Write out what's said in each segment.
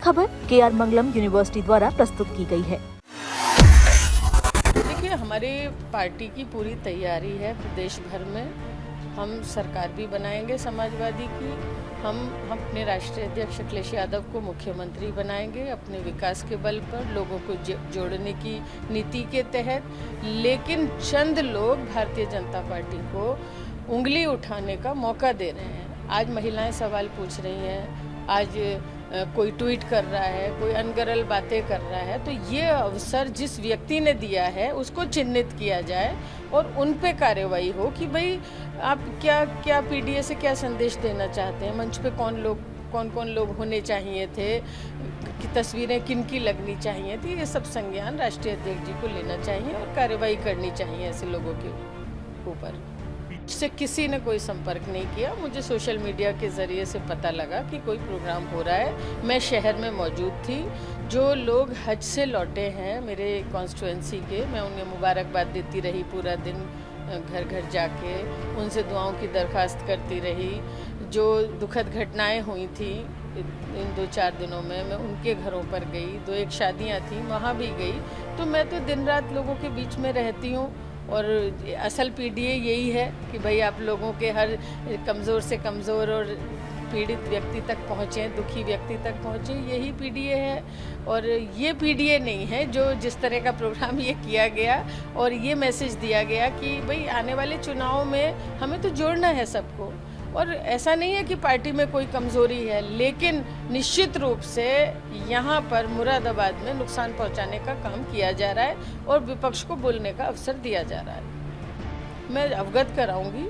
खबर KR मंगलम university द्वारा प्रस्तुत की गई है। देखिए, हमारी पार्टी की पूरी तैयारी है प्रदेश भर में। हम सरकार भी बनाएंगे समाजवादी की। हम अपने राष्ट्रीय अध्यक्ष अखिलेश यादव को मुख्यमंत्री बनाएंगे अपने विकास के बल पर, लोगों को जोड़ने की नीति के तहत। लेकिन चंद लोग भारतीय जनता पार्टी को उंगली उठाने का मौका दे रहे हैं। आज महिलाएं सवाल पूछ रही हैं, आज कोई ट्वीट कर रहा है, कोई अनगरल बातें कर रहा है, तो ये अवसर जिस व्यक्ति ने दिया है उसको चिन्हित किया जाए और उन पे कार्रवाई हो कि भाई आप क्या पीडीए से क्या संदेश देना चाहते हैं, मंच पे कौन कौन लोग होने चाहिए थे, कि तस्वीरें किन की लगनी चाहिए थी, ये सब संज्ञान राष्ट्रीय अध्यक्ष जी को लेना चाहिए और कार्रवाई करनी चाहिए ऐसे लोगों के ऊपर। से किसी ने कोई संपर्क नहीं किया। मुझे सोशल मीडिया के ज़रिए से पता लगा कि कोई प्रोग्राम हो रहा है। मैं शहर में मौजूद थी। जो लोग हज से लौटे हैं मेरे कॉन्स्टिट्यूएंसी के, मैं उन्हें मुबारकबाद देती रही पूरा दिन, घर घर जाके उनसे दुआओं की दरख्वास्त करती रही। जो दुखद घटनाएं हुई थी इन 2-4 दिनों में, मैं उनके घरों पर गई। 2-1 शादियाँ थी, वहाँ भी गई। तो मैं तो दिन रात लोगों के बीच में रहती हूँ। और असल पीडीए यही है कि भाई आप लोगों के हर कमज़ोर से कमज़ोर और पीड़ित व्यक्ति तक पहुँचें, दुखी व्यक्ति तक पहुँचें, यही पीडीए है। और ये पीडीए नहीं है जो जिस तरह का प्रोग्राम ये किया गया और ये मैसेज दिया गया कि भाई आने वाले चुनाव में हमें तो जोड़ना है सबको। और ऐसा नहीं है कि पार्टी में कोई कमज़ोरी है, लेकिन निश्चित रूप से यहाँ पर मुरादाबाद में नुकसान पहुँचाने का काम किया जा रहा है और विपक्ष को बोलने का अवसर दिया जा रहा है। मैं अवगत कराऊंगी।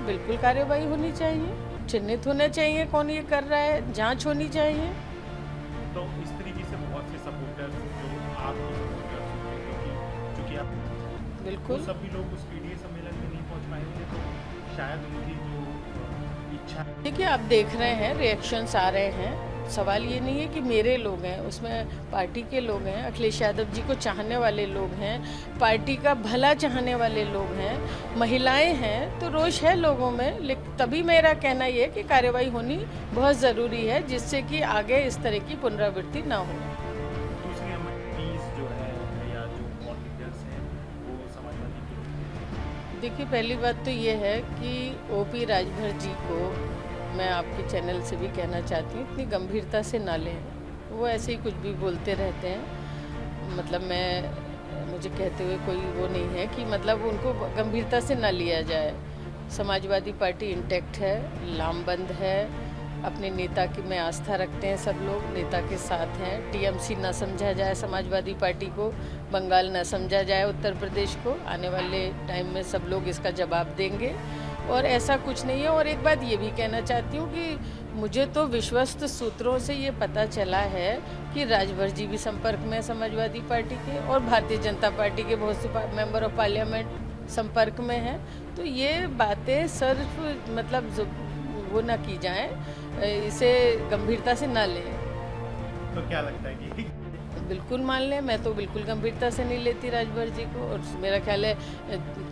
बिल्कुल कार्रवाई होनी चाहिए, चिन्हित होना चाहिए कौन ये कर रहा है, जांच होनी चाहिए। तो इस तरीके से बहुत से सपोर्टर्स जो आपकी सपोर्टर्स, क्योंकि आप बिल्कुल तो सभी लोग उस पीडीए सम्मेलन में नहीं पहुंच पाएंगे, तो शायद उनकी जो इच्छा। देखिए, आप देख रहे हैं रिएक्शंस आ रहे हैं। सवाल ये नहीं है कि मेरे लोग हैं, उसमें पार्टी के लोग हैं, अखिलेश यादव जी को चाहने वाले लोग हैं, पार्टी का भला चाहने वाले लोग हैं, महिलाएं हैं, तो रोष है लोगों में। लेकिन तभी मेरा कहना ये है कि कार्रवाई होनी बहुत ज़रूरी है, जिससे कि आगे इस तरह की पुनरावृत्ति ना हो। दूसरी एमपीज जो है या जो पॉलिटिकल्स हैं वो समाजवादी के, देखिए, पहली बात तो ये है कि ओपी राजभर जी को मैं आपके चैनल से भी कहना चाहती हूँ, इतनी गंभीरता से ना लें। वो ऐसे ही कुछ भी बोलते रहते हैं। मतलब मुझे कहते हुए कोई वो नहीं है कि मतलब उनको गंभीरता से ना लिया जाए। समाजवादी पार्टी इंटैक्ट है, लामबंद है, अपने नेता की में आस्था रखते हैं सब लोग, नेता के साथ हैं। टीएमसी ना समझा जाए समाजवादी पार्टी को, बंगाल ना समझा जाए उत्तर प्रदेश को। आने वाले टाइम में सब लोग इसका जवाब देंगे और ऐसा कुछ नहीं है। और एक बात ये भी कहना चाहती हूँ कि मुझे तो विश्वस्त सूत्रों से ये पता चला है कि राजभर जी भी संपर्क में है समाजवादी पार्टी के, और भारतीय जनता पार्टी के बहुत से मेंबर ऑफ पार्लियामेंट संपर्क में हैं। तो ये बातें सिर्फ मतलब वो ना की जाएं, इसे गंभीरता से ना लें। तो क्या लगता है कि बिल्कुल मान लें, मैं तो बिल्कुल गंभीरता से नहीं लेती राजभर जी को। और मेरा ख्याल है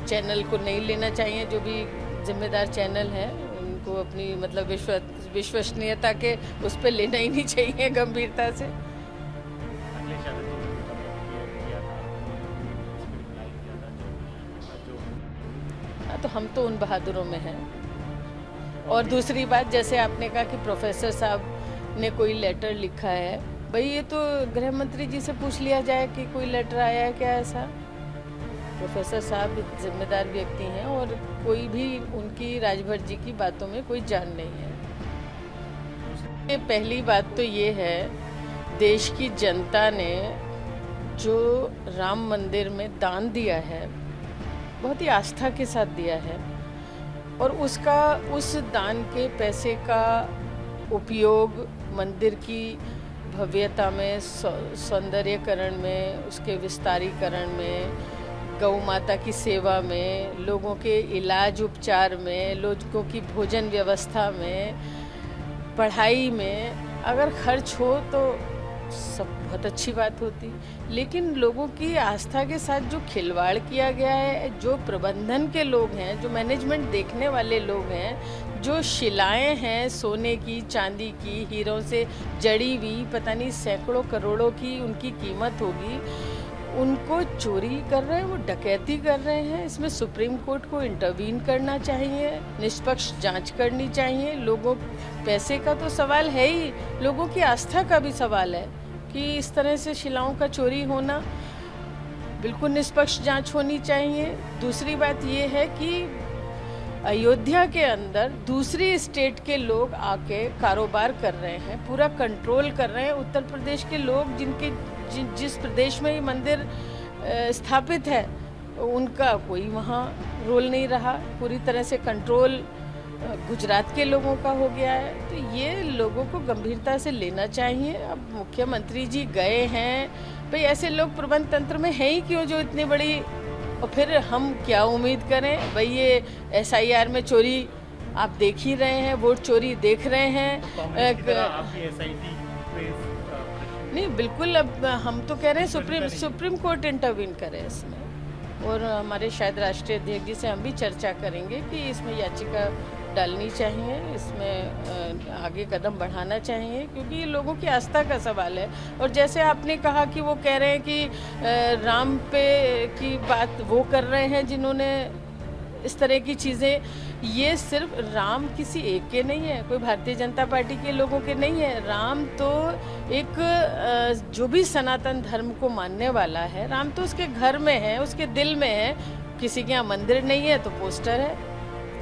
चैनल को नहीं लेना चाहिए, जो भी जिम्मेदार चैनल है उनको अपनी मतलब विश्वसनीयता के उस पर लेना ही नहीं चाहिए गंभीरता से। अखिलेश यादव जी ने किया था, इस पर रिप्लाई किया था जो हाँ, तो हम तो उन बहादुरों में हैं। और दूसरी बात, जैसे आपने कहा कि प्रोफेसर साहब ने कोई लेटर लिखा है, भाई ये तो गृह मंत्री जी से पूछ लिया जाए कि कोई लेटर आया है क्या ऐसा। प्रोफेसर साहब जिम्मेदार व्यक्ति हैं और कोई भी उनकी राजभर जी की बातों में कोई जान नहीं है। पहली बात तो ये है, देश की जनता ने जो राम मंदिर में दान दिया है, बहुत ही आस्था के साथ दिया है, और उस दान के पैसे का उपयोग मंदिर की भव्यता में, सौंदर्यकरण में, उसके विस्तारीकरण में, गौ माता की सेवा में, लोगों के इलाज उपचार में, लोगों की भोजन व्यवस्था में, पढ़ाई में अगर खर्च हो तो सब बहुत अच्छी बात होती। लेकिन लोगों की आस्था के साथ जो खिलवाड़ किया गया है, जो प्रबंधन के लोग हैं, जो मैनेजमेंट देखने वाले लोग हैं, जो शिलाएं हैं सोने की, चांदी की, हीरों से जड़ी हुई, पता नहीं सैकड़ों करोड़ों की उनकी कीमत होगी, उनको चोरी कर रहे हैं, वो डकैती कर रहे हैं। इसमें सुप्रीम कोर्ट को इंटरवीन करना चाहिए, निष्पक्ष जांच करनी चाहिए। लोगों, पैसे का तो सवाल है ही, लोगों की आस्था का भी सवाल है कि इस तरह से शिलाओं का चोरी होना, बिल्कुल निष्पक्ष जांच होनी चाहिए। दूसरी बात ये है कि अयोध्या के अंदर दूसरी स्टेट के लोग आके कारोबार कर रहे हैं, पूरा कंट्रोल कर रहे हैं। उत्तर प्रदेश के लोग जिस प्रदेश में ये मंदिर स्थापित है, उनका कोई वहाँ रोल नहीं रहा। पूरी तरह से कंट्रोल गुजरात के लोगों का हो गया है। तो ये लोगों को गंभीरता से लेना चाहिए। अब मुख्यमंत्री जी गए हैं, भाई ऐसे लोग प्रबंध तंत्र में हैं ही क्यों जो इतनी बड़ी, और फिर हम क्या उम्मीद करें। भाई ये SIR में चोरी आप देख ही रहे हैं, वोट चोरी देख रहे हैं। नहीं, बिल्कुल। अब हम तो कह रहे हैं सुप्रीम कोर्ट इंटरवीन करे इसमें, और हमारे शायद राष्ट्रीय अध्यक्ष जी से हम भी चर्चा करेंगे कि इसमें याचिका डालनी चाहिए, इसमें आगे कदम बढ़ाना चाहिए, क्योंकि ये लोगों की आस्था का सवाल है। और जैसे आपने कहा कि वो कह रहे हैं कि राम पे की बात वो कर रहे हैं जिन्होंने इस तरह की चीज़ें, ये सिर्फ राम किसी एक के नहीं है, कोई भारतीय जनता पार्टी के लोगों के नहीं है। राम तो एक जो भी सनातन धर्म को मानने वाला है, राम तो उसके घर में है, उसके दिल में है। किसी के यहाँ मंदिर नहीं है तो पोस्टर है,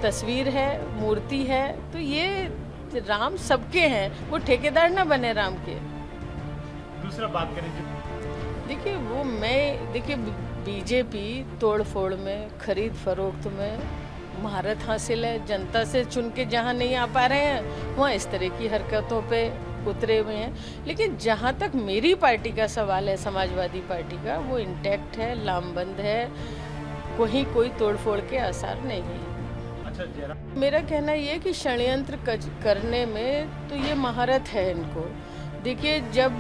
तस्वीर है, मूर्ति है। तो ये राम सबके हैं, वो ठेकेदार ना बने राम के। दूसरा बात करें जो देखिए बीजेपी तोड़ फोड़ में, खरीद फरोख्त में महारत हासिल है। जनता से चुन के जहाँ नहीं आ पा रहे हैं, वहाँ इस तरह की हरकतों पे उतरे हुए हैं। लेकिन जहाँ तक मेरी पार्टी का सवाल है, समाजवादी पार्टी का, वो इंटैक्ट है, लामबंद है, कोई तोड़फोड़ के आसार नहीं है। अच्छा, मेरा कहना ये कि षड्यंत्र करने में तो ये महारत है इनको। देखिए, जब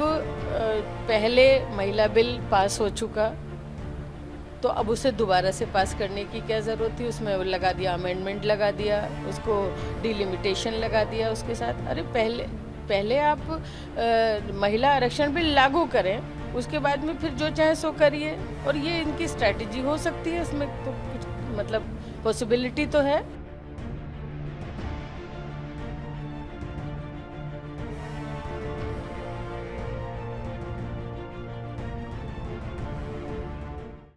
पहले महिला बिल पास हो चुका, तो अब उसे दोबारा से पास करने की क्या ज़रूरत थी। उसमें लगा दिया, अमेंडमेंट लगा दिया, उसको डिलिमिटेशन लगा दिया उसके साथ। अरे पहले आप महिला आरक्षण बिल लागू करें, उसके बाद में फिर जो चाहे सो करिए। और ये इनकी स्ट्रैटेजी हो सकती है, इसमें तो कुछ मतलब पॉसिबिलिटी तो है।